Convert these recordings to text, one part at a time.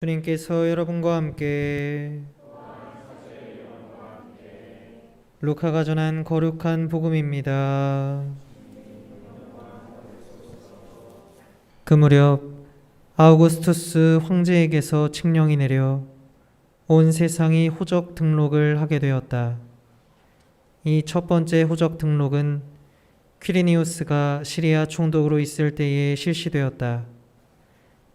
주님께서 여러분과 함께 루카가 전한 거룩한 복음입니다. 그 무렵 아우구스투스 황제에게서 칙령이 내려 온 세상이 호적 등록을 하게 되었다. 이 첫 번째 호적 등록은 퀴리니우스가 시리아 총독으로 있을 때에 실시되었다.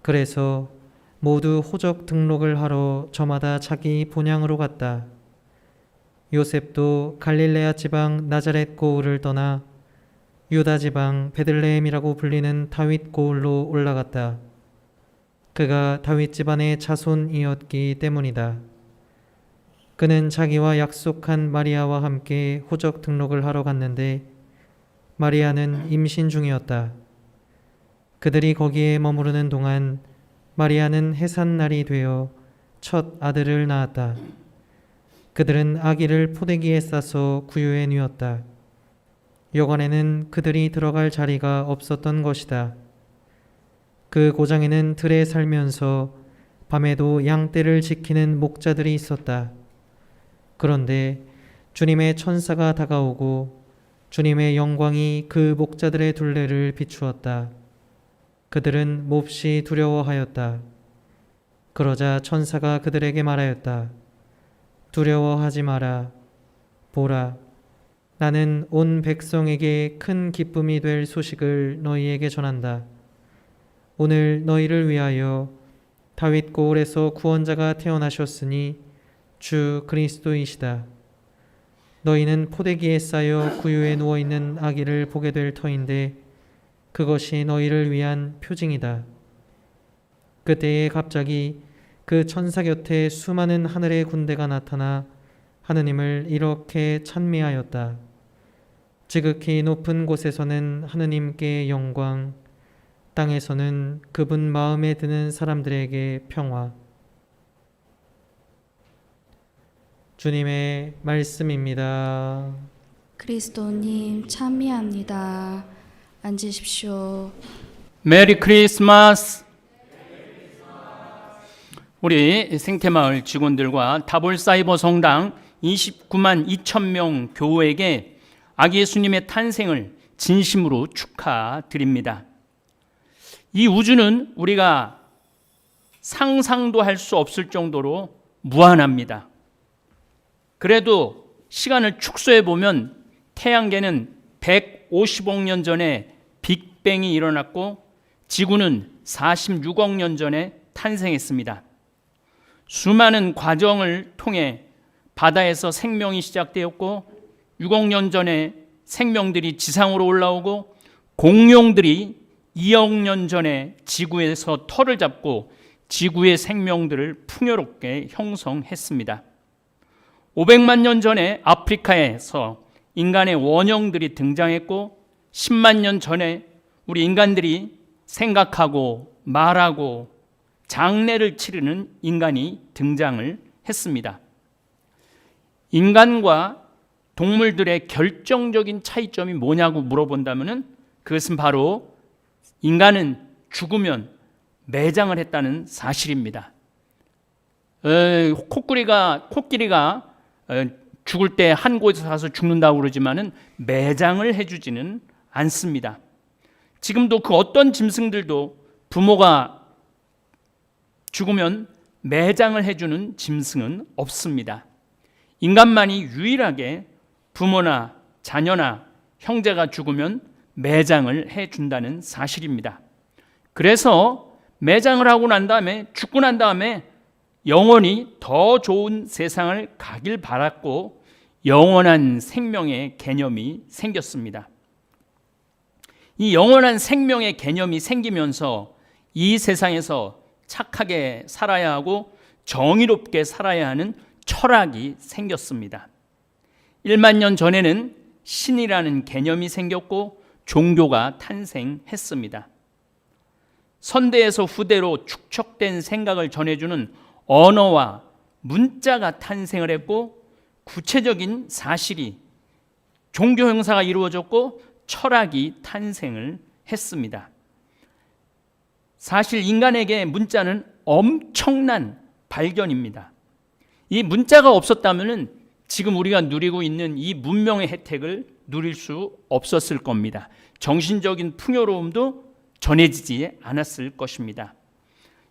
그래서 모두 호적 등록을 하러 저마다 자기 본향으로 갔다. 요셉도 갈릴레아 지방 나자렛 고을을 떠나 유다 지방 베들레헴이라고 불리는 다윗 고을로 올라갔다. 그가 다윗 집안의 자손이었기 때문이다. 그는 자기와 약속한 마리아와 함께 호적 등록을 하러 갔는데 마리아는 임신 중이었다. 그들이 거기에 머무르는 동안 마리아는 해산날이 되어 첫 아들을 낳았다. 그들은 아기를 포대기에 싸서 구유에 뉘었다. 여관에는 그들이 들어갈 자리가 없었던 것이다. 그 고장에는 들에 살면서 밤에도 양떼를 지키는 목자들이 있었다. 그런데 주님의 천사가 다가오고 주님의 영광이 그 목자들의 둘레를 비추었다. 그들은 몹시 두려워하였다. 그러자 천사가 그들에게 말하였다. 두려워하지 마라. 보라, 나는 온 백성에게 큰 기쁨이 될 소식을 너희에게 전한다. 오늘 너희를 위하여 다윗 고을에서 구원자가 태어나셨으니 주 그리스도이시다. 너희는 포대기에 쌓여 구유에 누워있는 아기를 보게 될 터인데 그것이 너희를 위한 표징이다. 그때에 갑자기 그 천사 곁에 수많은 하늘의 군대가 나타나 하느님을 이렇게 찬미하였다. 지극히 높은 곳에서는 하느님께 영광, 땅에서는 그분 마음에 드는 사람들에게 평화. 주님의 말씀입니다. 그리스도님 찬미합니다. 앉으십시오. 메리 크리스마스. 우리 생태마을 직원들과 다볼사이버 성당 29만 2천 명 교우에게 아기 예수님의 탄생을 진심으로 축하드립니다. 이 우주는 우리가 상상도 할 수 없을 정도로 무한합니다. 그래도 시간을 축소해 보면 태양계는 150억 년 전에 빅뱅이 일어났고 지구는 46억 년 전에 탄생했습니다. 수많은 과정을 통해 바다에서 생명이 시작되었고 6억 년 전에 생명들이 지상으로 올라오고 공룡들이 2억 년 전에 지구에서 털을 잡고 지구의 생명들을 풍요롭게 형성했습니다. 500만 년 전에 아프리카에서 인간의 원형들이 등장했고 10만 년 전에 우리 인간들이 생각하고 말하고 장례를 치르는 인간이 등장을 했습니다. 인간과 동물들의 결정적인 차이점이 뭐냐고 물어본다면 그것은 바로 인간은 죽으면 매장을 했다는 사실입니다. 코끼리가 죽을 때 한 곳에 가서 죽는다고 그러지만은 매장을 해주지는 않습니다. 지금도 그 어떤 짐승들도 부모가 죽으면 매장을 해주는 짐승은 없습니다. 인간만이 유일하게 부모나 자녀나 형제가 죽으면 매장을 해준다는 사실입니다. 그래서 매장을 하고 난 다음에 죽고 난 다음에 영원히 더 좋은 세상을 가길 바랐고 영원한 생명의 개념이 생겼습니다. 이 영원한 생명의 개념이 생기면서 이 세상에서 착하게 살아야 하고 정의롭게 살아야 하는 철학이 생겼습니다. 1만 년 전에는 신이라는 개념이 생겼고 종교가 탄생했습니다. 선대에서 후대로 축적된 생각을 전해주는 언어와 문자가 탄생을 했고 구체적인 사실이 종교 형사가 이루어졌고 철학이 탄생을 했습니다. 사실 인간에게 문자는 엄청난 발견입니다. 이 문자가 없었다면 지금 우리가 누리고 있는 이 문명의 혜택을 누릴 수 없었을 겁니다. 정신적인 풍요로움도 전해지지 않았을 것입니다.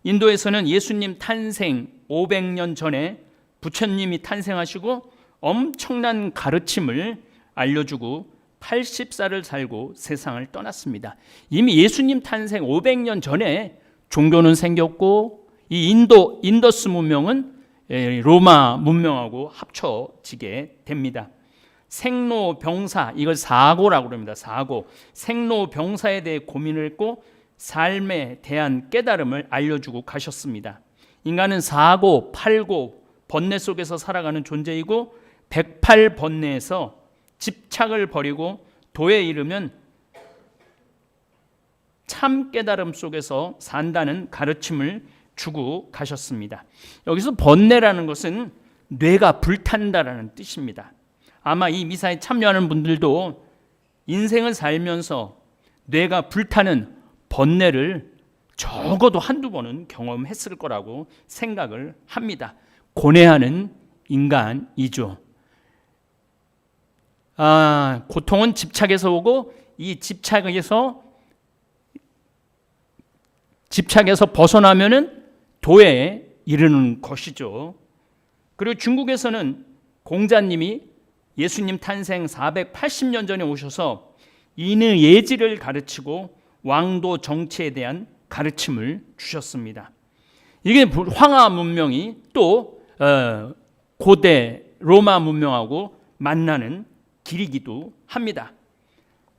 인도에서는 예수님 탄생 500년 전에 부처님이 탄생하시고 엄청난 가르침을 알려주고 80살을 살고 세상을 떠났습니다. 이미 예수님 탄생 500년 전에 종교는 생겼고 이 인더스 문명은 로마 문명하고 합쳐지게 됩니다. 생로병사, 이걸 사고라고 합니다. 사고. 생로병사에 대해 고민을 했고 삶에 대한 깨달음을 알려주고 가셨습니다. 인간은 사고, 팔고, 번뇌 속에서 살아가는 존재이고 108번뇌에서 집착을 버리고 도에 이르면 참 깨달음 속에서 산다는 가르침을 주고 가셨습니다. 여기서 번뇌라는 것은 뇌가 불탄다라는 뜻입니다. 아마 이 미사에 참여하는 분들도 인생을 살면서 뇌가 불타는 번뇌를 적어도 한두 번은 경험했을 거라고 생각을 합니다. 고뇌하는 인간이죠. 고통은 집착에서 오고 이 집착에서 벗어나면은 도에 이르는 것이죠. 그리고 중국에서는 공자님이 예수님 탄생 480년 전에 오셔서 인의 예지를 가르치고 왕도 정치에 대한 가르침을 주셨습니다. 이게 황하 문명이 또 고대 로마 문명하고 만나는 길이기도 합니다.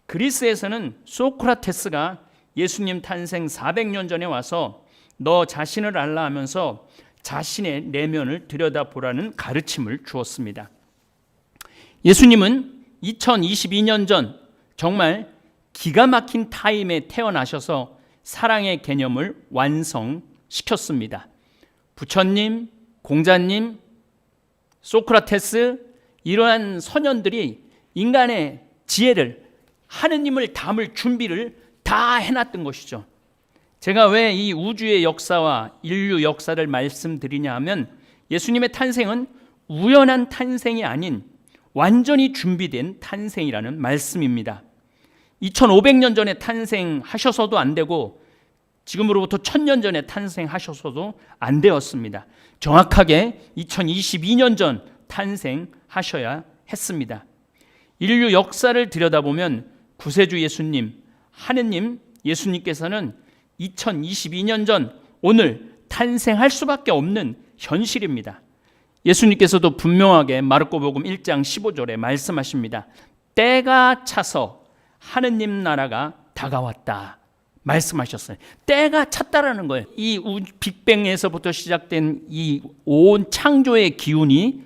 그리스에서는 소크라테스가 예수님 탄생 400년 전에 와서 너 자신을 알라 하면서 자신의 내면을 들여다보라는 가르침을 주었습니다. 예수님은 2022년 전 정말 기가 막힌 타임에 태어나셔서 사랑의 개념을 완성시켰습니다. 부처님, 공자님, 소크라테스 이러한 선현들이 인간의 지혜를 하느님을 담을 준비를 다 해놨던 것이죠. 제가 왜 이 우주의 역사와 인류 역사를 말씀드리냐 하면 예수님의 탄생은 우연한 탄생이 아닌 완전히 준비된 탄생이라는 말씀입니다. 2500년 전에 탄생하셔서도 안 되고 지금으로부터 1000년 전에 탄생하셔서도 안 되었습니다. 정확하게 2022년 전 탄생하셔야 했습니다. 인류 역사를 들여다보면 구세주 예수님, 하느님 예수님께서는 2022년 전 오늘 탄생할 수밖에 없는 현실입니다. 예수님께서도 분명하게 마르코복음 1장 15절에 말씀하십니다. 때가 차서 하느님 나라가 다가왔다 말씀하셨어요. 때가 찼다라는 거예요. 이 빅뱅에서부터 시작된 이 온 창조의 기운이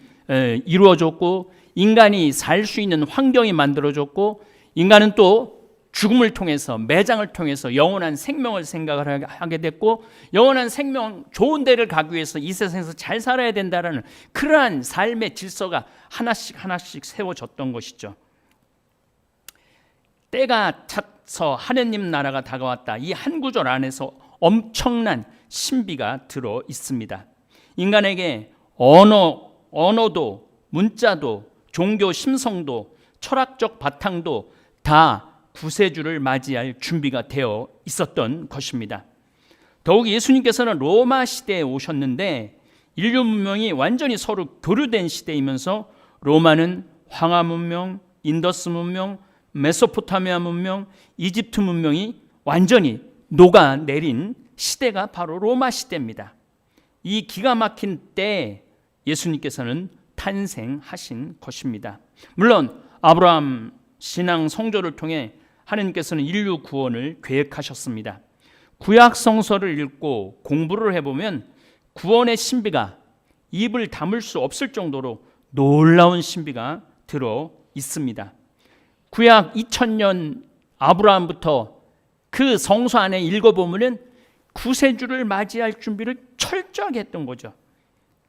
이루어졌고 인간이 살 수 있는 환경이 만들어졌고 인간은 또 죽음을 통해서 매장을 통해서 영원한 생명을 생각을 하게 됐고 영원한 생명 좋은 데를 가기 위해서 이 세상에서 잘 살아야 된다라는 그러한 삶의 질서가 하나씩 세워졌던 것이죠. 때가 차서 하느님 나라가 다가왔다. 이 한 구절 안에서 엄청난 신비가 들어 있습니다. 인간에게 언어도 문자도 종교 심성도 철학적 바탕도 다 구세주를 맞이할 준비가 되어 있었던 것입니다. 더욱 예수님께서는 로마 시대에 오셨는데 인류 문명이 완전히 서로 교류된 시대이면서 로마는 황하 문명, 인더스 문명, 메소포타미아 문명, 이집트 문명이 완전히 녹아내린 시대가 바로 로마 시대입니다. 이 기가 막힌 때에 예수님께서는 탄생하신 것입니다. 물론 아브라함 신앙 성조를 통해 하나님께서는 인류 구원을 계획하셨습니다. 구약 성서를 읽고 공부를 해보면 구원의 신비가 입을 다물 수 없을 정도로 놀라운 신비가 들어 있습니다. 구약 2000년 아브라함부터 그 성서 안에 읽어보면 구세주를 맞이할 준비를 철저하게 했던 거죠.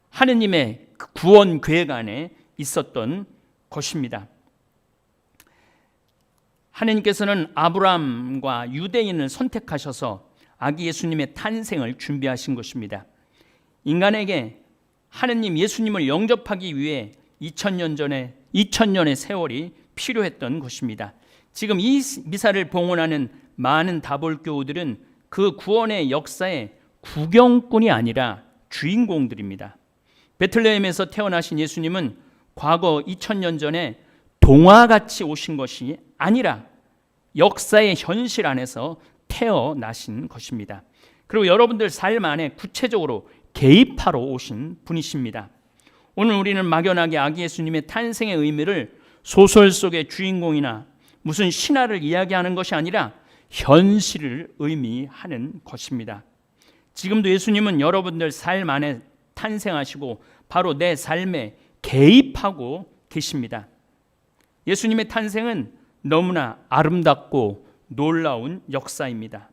하느님의 구원 계획 안에 있었던 것입니다. 하느님께서는 아브라함과 유대인을 선택하셔서 아기 예수님의 탄생을 준비하신 것입니다. 인간에게 하느님 예수님을 영접하기 위해 2000년의 세월이 필요했던 것입니다. 지금 이 미사를 봉헌하는 많은 다볼교우들은 그 구원의 역사의 구경꾼이 아니라 주인공들입니다. 베틀레헴에서 태어나신 예수님은 과거 2000년 전에 동화같이 오신 것이 아니라 역사의 현실 안에서 태어나신 것입니다. 그리고 여러분들 삶 안에 구체적으로 개입하러 오신 분이십니다. 오늘 우리는 막연하게 아기 예수님의 탄생의 의미를 소설 속의 주인공이나 무슨 신화를 이야기하는 것이 아니라 현실을 의미하는 것입니다. 지금도 예수님은 여러분들 삶 안에 탄생하시고 바로 내 삶에 개입하고 계십니다. 예수님의 탄생은 너무나 아름답고 놀라운 역사입니다.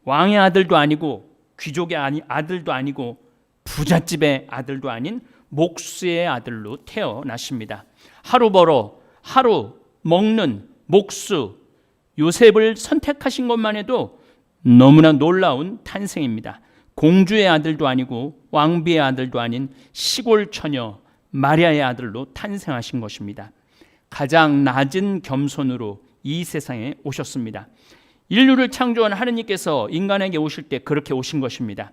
왕의 아들도 아니고 귀족의 아들도 아니고 부잣집의 아들도 아닌 목수의 아들로 태어나십니다. 하루 벌어 하루 먹는 목수 요셉을 선택하신 것만 해도 너무나 놀라운 탄생입니다. 공주의 아들도 아니고 왕비의 아들도 아닌 시골 처녀 마리아의 아들로 탄생하신 것입니다. 가장 낮은 겸손으로 이 세상에 오셨습니다. 인류를 창조한 하느님께서 인간에게 오실 때 그렇게 오신 것입니다.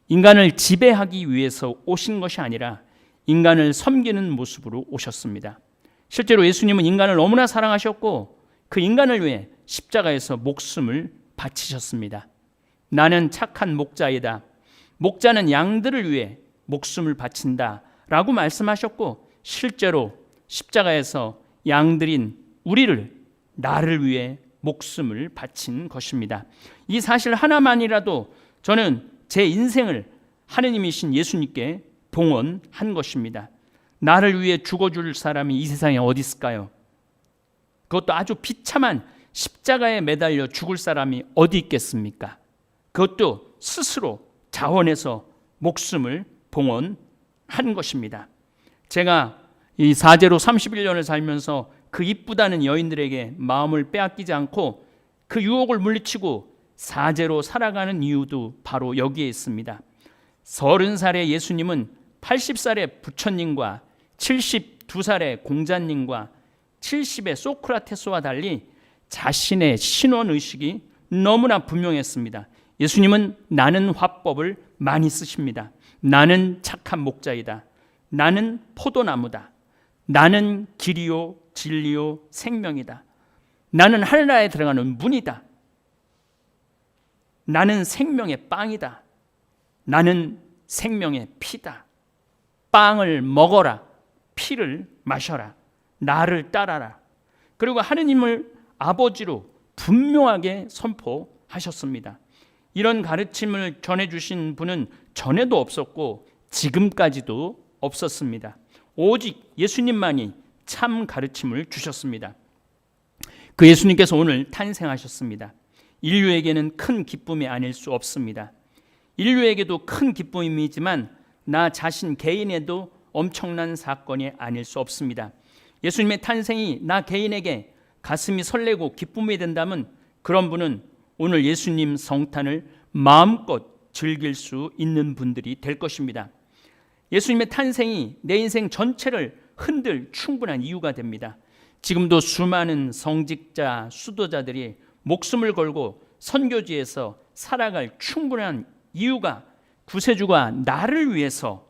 인간을 지배하기 위해서 오신 것이 아니라 인간을 섬기는 모습으로 오셨습니다. 실제로 예수님은 인간을 너무나 사랑하셨고 그 인간을 위해 십자가에서 목숨을 바치셨습니다. 나는 착한 목자이다. 목자는 양들을 위해 목숨을 바친다 라고 말씀하셨고 실제로 십자가에서 양들인 우리를 나를 위해 목숨을 바친 것입니다. 이 사실 하나만이라도 저는 제 인생을 하느님이신 예수님께 봉헌한 것입니다. 나를 위해 죽어줄 사람이 이 세상에 어디 있을까요? 그것도 아주 비참한 십자가에 매달려 죽을 사람이 어디 있겠습니까? 그것도 스스로 자원해서 목숨을 봉헌한 것입니다. 제가 이 사제로 31년을 살면서 그 이쁘다는 여인들에게 마음을 빼앗기지 않고 그 유혹을 물리치고 사제로 살아가는 이유도 바로 여기에 있습니다. 30살의 예수님은 80살의 부처님과 72살의 공자님과 70의 소크라테스와 달리 자신의 신원의식이 너무나 분명했습니다. 예수님은 나는 화법을 많이 쓰십니다. 나는 착한 목자이다. 나는 포도나무다. 나는 길이요 진리요 생명이다. 나는 하늘나라에 들어가는 문이다. 나는 생명의 빵이다. 나는 생명의 피다. 빵을 먹어라. 피를 마셔라. 나를 따라라. 그리고 하느님을 아버지로 분명하게 선포하셨습니다. 이런 가르침을 전해주신 분은 전에도 없었고 지금까지도 없었습니다. 오직 예수님만이 참 가르침을 주셨습니다. 그 예수님께서 오늘 탄생하셨습니다. 인류에게는 큰 기쁨이 아닐 수 없습니다. 인류에게도 큰 기쁨이지만 나 자신 개인에도 엄청난 사건이 아닐 수 없습니다. 예수님의 탄생이 나 개인에게 가슴이 설레고 기쁨이 된다면 그런 분은 오늘 예수님 성탄을 마음껏 즐길 수 있는 분들이 될 것입니다. 예수님의 탄생이 내 인생 전체를 흔들 충분한 이유가 됩니다. 지금도 수많은 성직자, 수도자들이 목숨을 걸고 선교지에서 살아갈 충분한 이유가 구세주가 나를 위해서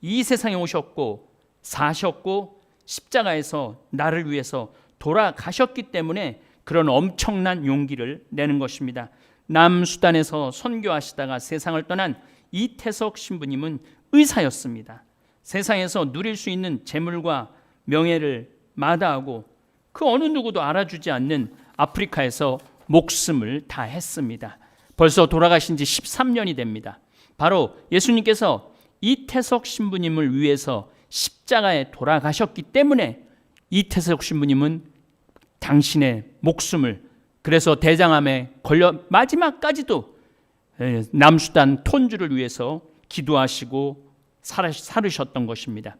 이 세상에 오셨고 사셨고 십자가에서 나를 위해서 돌아가셨기 때문에 그런 엄청난 용기를 내는 것입니다. 남수단에서 선교하시다가 세상을 떠난 이태석 신부님은 의사였습니다. 세상에서 누릴 수 있는 재물과 명예를 마다하고 그 어느 누구도 알아주지 않는 아프리카에서 목숨을 다했습니다. 벌써 돌아가신 지 13년이 됩니다. 바로 예수님께서 이태석 신부님을 위해서 십자가에 돌아가셨기 때문에 이태석 신부님은 당신의 목숨을 그래서 대장암에 걸려 마지막까지도 남수단 톤주를 위해서 기도하시고 살으셨던 것입니다.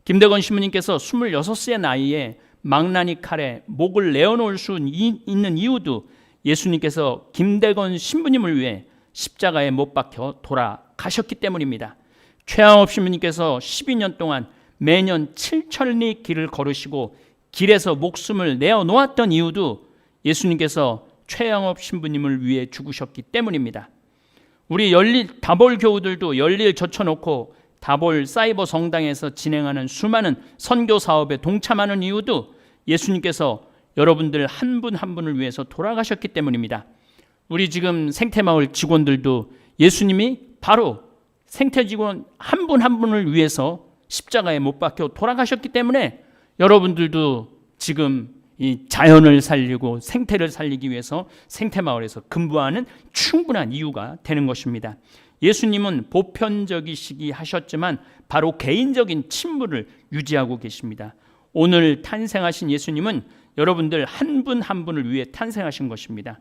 김대건 신부님께서 26세 나이에 망나니 칼에 목을 내어놓을 수 있는 이유도 예수님께서 김대건 신부님을 위해 십자가에 못 박혀 돌아가셨기 때문입니다. 최양업 신부님께서 12년 동안 매년 7천리 길을 걸으시고 길에서 목숨을 내어놓았던 이유도 예수님께서 최양업 신부님을 위해 죽으셨기 때문입니다. 우리 다볼 교우들도 열일 젖혀놓고 다볼 사이버 성당에서 진행하는 수많은 선교 사업에 동참하는 이유도 예수님께서 여러분들 한 분 한 분을 위해서 돌아가셨기 때문입니다. 우리 지금 생태마을 직원들도 예수님이 바로 생태 직원 한 분 한 분을 위해서 십자가에 못 박혀 돌아가셨기 때문에 여러분들도 지금 이 자연을 살리고 생태를 살리기 위해서 생태마을에서 근무하는 충분한 이유가 되는 것입니다. 예수님은 보편적이시기 하셨지만 바로 개인적인 친무를 유지하고 계십니다. 오늘 탄생하신 예수님은 여러분들 한 분 한 분을 위해 탄생하신 것입니다.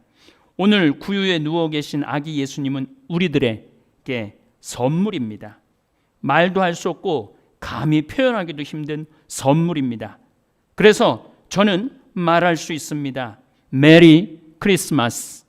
오늘 구유에 누워 계신 아기 예수님은 우리들에게 선물입니다. 말도 할 수 없고 감히 표현하기도 힘든 선물입니다. 그래서 저는 말할 수 있습니다. 메리 크리스마스.